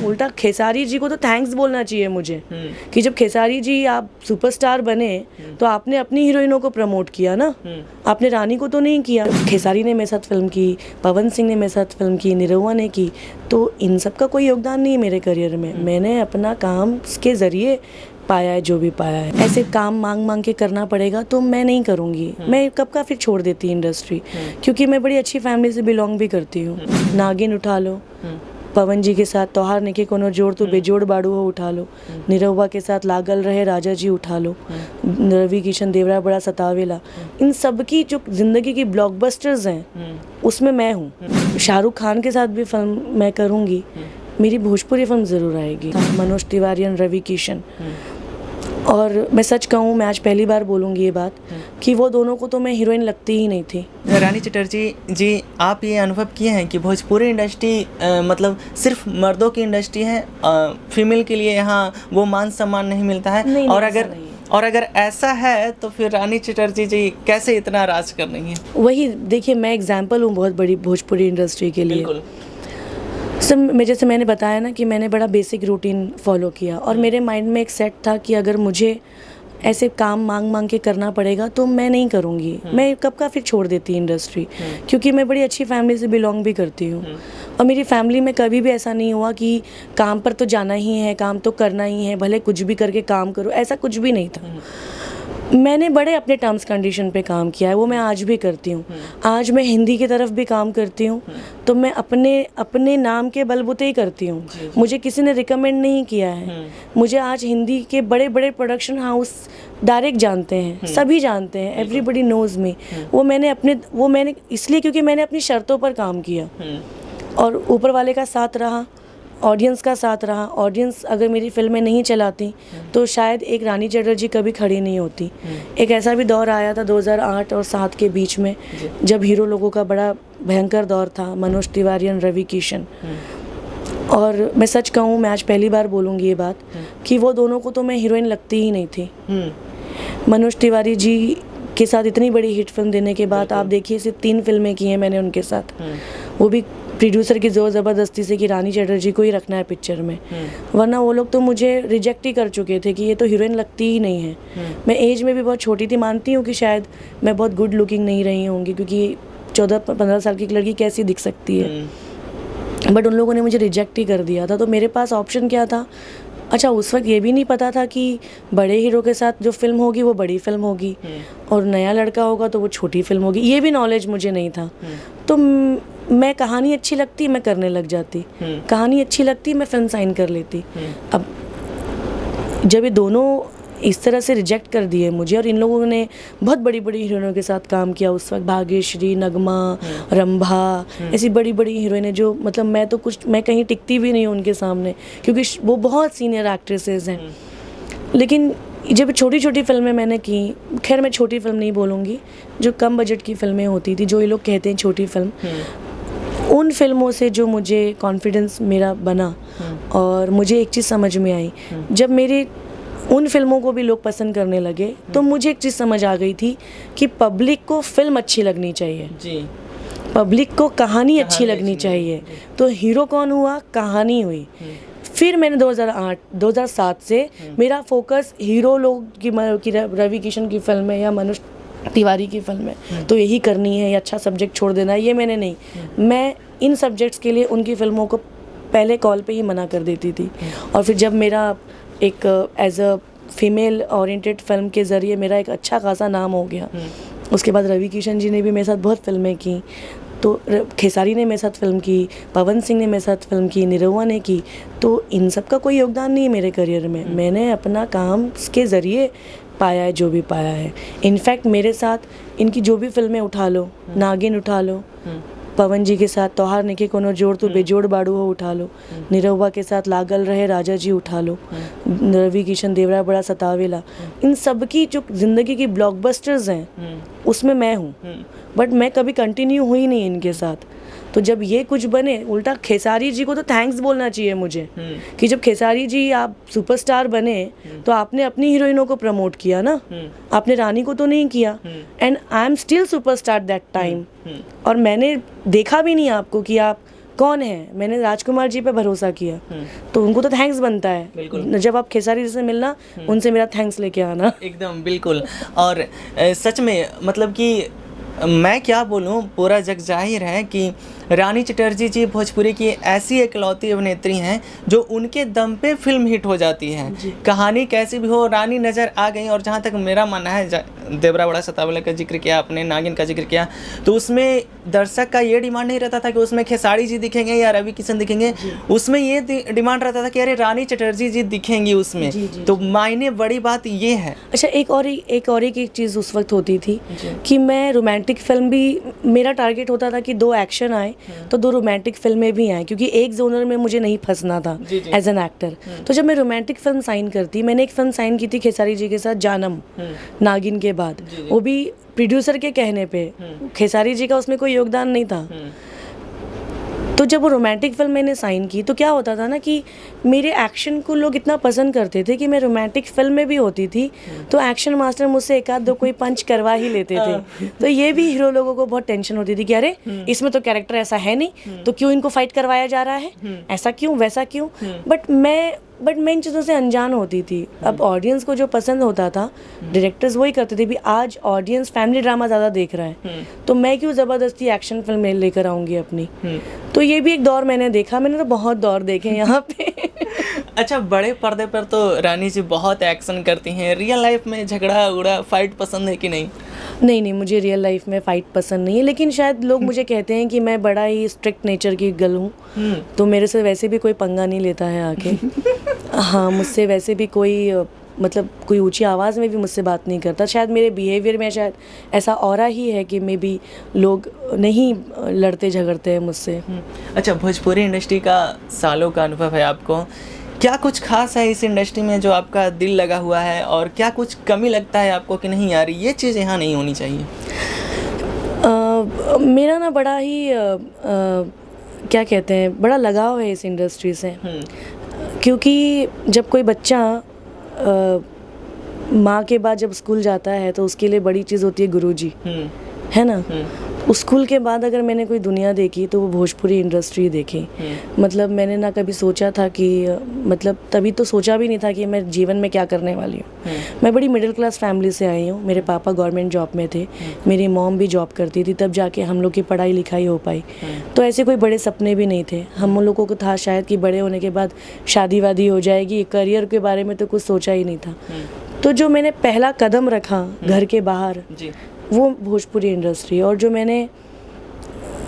उल्टा खेसारी जी को तो थैंक्स बोलना चाहिए मुझे कि जब खेसारी जी आप सुपरस्टार बने तो आपने अपनी हीरोइनों को प्रमोट किया ना, आपने रानी को तो नहीं किया। खेसारी ने मेरे साथ फिल्म की, पवन सिंह ने मेरे साथ फिल्म की, निरहुआ ने की, तो इन सब का कोई योगदान नहीं है मेरे करियर में। मैंने अपना काम के ज़रिए पाया है जो भी पाया है। ऐसे काम मांग मांग के करना पड़ेगा तो मैं नहीं करूँगी। मैं कब का फिर छोड़ देती इंडस्ट्री, क्योंकि मैं बड़ी अच्छी फैमिली से बिलोंग भी करती हूँ। नागिन उठा लो, पवन जी के साथ तोहार नेके कोनो जोड़ तो बेजोड़ बाड़ू हो उठा लो, निरहुआ के साथ लागल रहे राजा जी उठा लो, रवि किशन देवरा बड़ा सतावेला, इन सब की जो जिंदगी की ब्लॉकबस्टर्स हैं उसमें मैं हूँ। शाहरुख खान के साथ भी फिल्म मैं करूँगी, मेरी भोजपुरी फिल्म ज़रूर आएगी। मनोज तिवारी और रवि किशन, और मैं सच कहूँ, मैं आज पहली बार बोलूँगी ये बात कि वो दोनों को तो मैं हीरोइन लगती ही नहीं थी। रानी चटर्जी जी, आप ये अनुभव किए हैं कि भोजपुरी इंडस्ट्री मतलब सिर्फ मर्दों की इंडस्ट्री है, फीमेल के लिए यहाँ वो मान सम्मान नहीं मिलता है? नहीं, और अगर ऐसा है तो फिर रानी चटर्जी जी कैसे इतना राज कर रही हैं? वही देखिए, मैं एग्जाम्पल हूँ बहुत बड़ी भोजपुरी इंडस्ट्री के लिए। बिल्कुल। जैसे मैंने बताया ना कि मैंने बड़ा बेसिक रूटीन फॉलो किया, और मेरे माइंड में एक सेट था कि अगर मुझे ऐसे काम मांग मांग के करना पड़ेगा तो मैं नहीं करूँगी। मैं कब का फिर छोड़ देती इंडस्ट्री, क्योंकि मैं बड़ी अच्छी फैमिली से बिलोंग भी करती हूँ। और मेरी फैमिली में कभी भी ऐसा नहीं हुआ कि काम पर तो जाना ही है, काम तो करना ही है, भले कुछ भी करके काम करो, ऐसा कुछ भी नहीं था। मैंने बड़े अपने टर्म्स कंडीशन पे काम किया है, वो मैं आज भी करती हूँ। आज मैं हिंदी की तरफ भी काम करती हूँ तो मैं अपने नाम के बलबूते ही करती हूँ। मुझे किसी ने रिकमेंड नहीं किया है। मुझे आज हिंदी के बड़े बड़े प्रोडक्शन हाउस डायरेक्ट जानते हैं, सभी जानते हैं, एवरीबडी नोज मी। वो मैंने इसलिए क्योंकि मैंने अपनी शर्तों पर काम किया, और ऊपर वाले का साथ रहा, ऑडियंस का साथ रहा। ऑडियंस अगर मेरी फिल्में नहीं चलाती तो शायद एक रानी चटर्जी कभी खड़ी नहीं होती। एक ऐसा भी दौर आया था 2008 और 7 के बीच में, जब हीरो लोगों का बड़ा भयंकर दौर था, मनोज तिवारी और रवि किशन। और मैं सच कहूँ, मैं आज पहली बार बोलूँगी ये बात कि वो दोनों को तो मैं हीरोइन लगती ही नहीं थी। मनोज तिवारी जी के साथ इतनी बड़ी हिट फिल्म देने के बाद आप देखिए, सिर्फ 3 फिल्में की हैं मैंने उनके साथ, वो भी प्रोड्यूसर की ज़ोर ज़बरदस्ती से कि रानी चटर्जी को ही रखना है पिक्चर में, वरना वो लोग तो मुझे रिजेक्ट ही कर चुके थे कि ये तो हीरोइन लगती ही नहीं है। मैं एज में भी बहुत छोटी थी, मानती हूँ कि शायद मैं बहुत गुड लुकिंग नहीं रही होंगी, क्योंकि 14-15 साल की लड़की कैसी दिख सकती है, बट उन लोगों ने मुझे रिजेक्ट ही कर दिया था। तो मेरे पास ऑप्शन क्या था? अच्छा, उस वक्त ये भी नहीं पता था कि बड़े हीरो के साथ जो फिल्म होगी वो बड़ी फिल्म होगी, और नया लड़का होगा तो वो छोटी फिल्म होगी, ये भी नॉलेज मुझे नहीं था। तो मैं कहानी अच्छी लगती मैं करने लग जाती, कहानी अच्छी लगती मैं फिल्म साइन कर लेती। अब जब ये दोनों इस तरह से रिजेक्ट कर दिए मुझे, और इन लोगों ने बहुत बड़ी बड़ी हीरोइनों के साथ काम किया उस वक्त, भाग्यश्री, नगमा, रंभा, ऐसी बड़ी बड़ी हीरोइनें जो मतलब मैं कहीं टिकती भी नहीं हूँ उनके सामने, क्योंकि वो बहुत सीनियर एक्ट्रेसेस हैं। लेकिन जब छोटी छोटी फिल्में मैंने की, खैर मैं छोटी फिल्म नहीं बोलूँगी, जो कम बजट की फिल्में होती थी, जो ये लोग कहते हैं छोटी फिल्म, उन फिल्मों से जो मुझे कॉन्फिडेंस मेरा बना, और मुझे एक चीज़ समझ में आई, जब मेरी उन फिल्मों को भी लोग पसंद करने लगे तो मुझे एक चीज़ समझ आ गई थी कि पब्लिक को फिल्म अच्छी लगनी चाहिए जी, पब्लिक को कहानी अच्छी लगनी चाहिए। तो हीरो कौन हुआ? कहानी हुई। फिर मैंने 2007 से मेरा फोकस हीरो लोग की रवि किशन की फिल्म है या मनोज तिवारी की फिल्म है तो यही करनी है, या अच्छा सब्जेक्ट छोड़ देना है, ये मैंने नहीं। मैं इन सब्जेक्ट्स के लिए उनकी फिल्मों को पहले कॉल पे ही मना कर देती थी, और फिर जब मेरा एक as a female oriented film के ज़रिए मेरा एक अच्छा खासा नाम हो गया, उसके बाद रवि किशन जी ने भी मेरे साथ बहुत फिल्में की, तो खेसारी ने मेरे साथ फिल्म की, पवन सिंह ने मेरे साथ फिल्म की, निरहुआ ने की, तो इन सब का कोई योगदान नहीं है मेरे करियर में। मैंने अपना काम के ज़रिए पाया है जो भी पाया है। इनफैक्ट मेरे साथ इनकी जो भी फिल्में उठा लो, नागिन उठा लो, पवन जी के साथ तोहार नेके कोनो जोड़ तो बेजोड़ बाड़ू हो उठा लो, निरहुआ के साथ लागल रहे राजा जी उठा लो, रवि किशन देवरा बड़ा सतावेला, इन सब की जो जिंदगी की ब्लॉकबस्टर्स हैं उसमें मैं हूँ, बट मैं कभी कंटिन्यू हुई नहीं इनके साथ। तो जब ये कुछ बने, उल्टा खेसारी जी को तो थैंक्स बोलना चाहिए मुझे कि जब खेसारी जी आप सुपरस्टार बने तो आपने अपनी हीरोइनों को प्रमोट किया ना, आपने रानी को तो नहीं किया। And I am still superstar that time, और मैंने देखा भी नहीं आपको कि आप कौन है, मैंने राजकुमार जी पे भरोसा किया, तो उनको तो थैंक्स बनता है। बिल्कुल। जब आप खेसारी जी से मिलना, उनसे मेरा थैंक्स लेके आना। एकदम बिल्कुल। और सच में मतलब कि मैं क्या बोलूं, पूरा जग जाहिर है कि रानी चटर्जी जी भोजपुरी की ऐसी इकलौती अभिनेत्री हैं जो उनके दम पे फिल्म हिट हो जाती है। कहानी कैसी भी हो, रानी नज़र आ गई। और जहाँ तक मेरा मानना है, देवरा बड़ा सतावला का जिक्र किया आपने, नागिन का जिक्र किया, तो उसमें दर्शक का ये डिमांड नहीं रहता था कि उसमें खेसारी जी दिखेंगे या रवि किशन दिखेंगे, उसमें ये डिमांड रहता था कि अरे रानी चटर्जी जी दिखेंगी उसमें। तो मायने बड़ी बात ये है। अच्छा, एक और एक चीज़ उस वक्त होती थी कि मैं रोमांटिक फिल्म भी, मेरा टारगेट होता था कि 2 एक्शन आए तो 2 रोमांटिक फिल्में भी आए, क्योंकि एक जोनर में मुझे नहीं फंसना था एज एन एक्टर। तो जब मैं रोमांटिक फिल्म साइन करती, मैंने एक फिल्म साइन की थी खेसारी जी के साथ, जानम, नागिन के बाद, वो भी प्रोड्यूसर के कहने पे, खेसारी जी का उसमें कोई योगदान नहीं था। तो जब वो रोमांटिक फिल्म मैंने साइन की, तो क्या होता था ना कि मेरे एक्शन को लोग इतना पसंद करते थे कि मैं रोमांटिक फिल्म में भी होती थी तो एक्शन मास्टर मुझसे 1-2 कोई पंच करवा ही लेते थे। तो ये भी हीरो लोगों को बहुत टेंशन होती थी कि अरे इसमें तो कैरेक्टर ऐसा है नहीं, तो क्यों इनको फाइट करवाया जा रहा है, ऐसा क्यों, वैसा क्यों। बट मैं इन चीज़ों से अनजान होती थी। अब ऑडियंस को जो पसंद होता था, डायरेक्टर्स वही करते थे भी, आज ऑडियंस फैमिली ड्रामा ज़्यादा देख रहा है, तो मैं क्यों ज़बरदस्ती एक्शन फिल्म लेकर आऊँगी अपनी। तो ये भी एक दौर मैंने देखा, मैंने तो बहुत दौर देखे यहाँ पे। अच्छा, बड़े पर्दे पर तो रानी जी बहुत एक्शन करती हैं, रियल लाइफ में झगड़ा उगड़ा फाइट पसंद है कि नहीं? नहीं, मुझे रियल लाइफ में फ़ाइट पसंद नहीं है, लेकिन शायद लोग मुझे कहते हैं कि मैं बड़ा ही स्ट्रिक्ट नेचर की गर्ल हूँ, तो मेरे से वैसे भी कोई पंगा नहीं लेता है आके। हाँ, मुझसे वैसे भी कोई मतलब कोई ऊंची आवाज़ में भी मुझसे बात नहीं करता। शायद मेरे बिहेवियर में शायद ऐसा ऑरा ही है कि मे बी लोग नहीं लड़ते झगड़ते हैं मुझसे। अच्छा, भोजपुरी इंडस्ट्री का सालों का अनुभव है आपको, क्या कुछ खास है इस इंडस्ट्री में जो आपका दिल लगा हुआ है, और क्या कुछ कमी लगता है आपको कि नहीं यार ये चीज़ यहाँ नहीं होनी चाहिए? मेरा ना बड़ा ही क्या कहते हैं, बड़ा लगाव है इस इंडस्ट्री से, क्योंकि जब कोई बच्चा माँ के बाद जब स्कूल जाता है तो उसके लिए बड़ी चीज़ होती है गुरुजी, है ना। उस स्कूल के बाद अगर मैंने कोई दुनिया देखी तो वो भोजपुरी इंडस्ट्री देखी। मतलब मैंने ना कभी सोचा था कि, मतलब तभी तो सोचा भी नहीं था कि मैं जीवन में क्या करने वाली हूँ। मैं बड़ी मिडिल क्लास फैमिली से आई हूँ। मेरे पापा गवर्नमेंट जॉब में थे, मेरी मॉम भी जॉब करती थी, तब जाके हम लोग की पढ़ाई लिखाई हो पाई। तो ऐसे कोई बड़े सपने भी नहीं थे हम लोगों को। था शायद कि बड़े होने के बाद शादी वादी हो जाएगी, करियर के बारे में तो कुछ सोचा ही नहीं था। तो जो मैंने पहला कदम रखा घर के बाहर, वो भोजपुरी इंडस्ट्री। और जो मैंने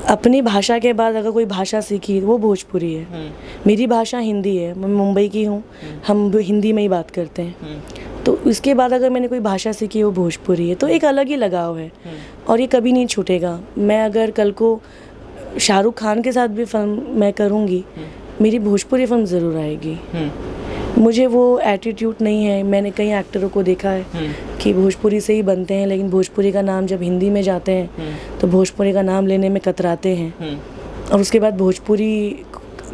अपनी भाषा के बाद अगर कोई भाषा सीखी वो भोजपुरी है। मेरी भाषा हिंदी है, मैं मुंबई की हूँ, हम हिंदी में ही बात करते हैं। तो इसके बाद अगर मैंने कोई भाषा सीखी वो भोजपुरी है। तो एक अलग ही लगाव है और ये कभी नहीं छूटेगा। मैं अगर कल को शाहरुख खान के साथ भी फिल्म मैं करूँगी, मेरी भोजपुरी फिल्म ज़रूर आएगी। मुझे वो एटीट्यूड नहीं है। मैंने कई एक्टरों को देखा है कि भोजपुरी से ही बनते हैं, लेकिन भोजपुरी का नाम जब हिंदी में जाते हैं तो भोजपुरी का नाम लेने में कतराते हैं और उसके बाद भोजपुरी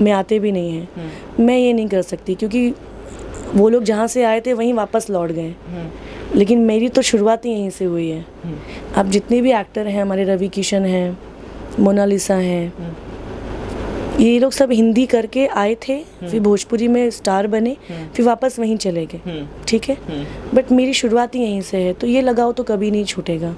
में आते भी नहीं हैं। मैं ये नहीं कर सकती, क्योंकि वो लोग जहाँ से आए थे वहीं वापस लौट गए, लेकिन मेरी तो शुरुआत ही यहीं से हुई है। अब जितने भी एक्टर हैं, हमारे रवि किशन हैं, मोनालिसा हैं, ये लोग सब हिंदी करके आए थे, फिर भोजपुरी में स्टार बने, फिर वापस वहीं चले गए। ठीक है, बट मेरी शुरुआत ही यहीं से है, तो ये लगाव तो कभी नहीं छूटेगा।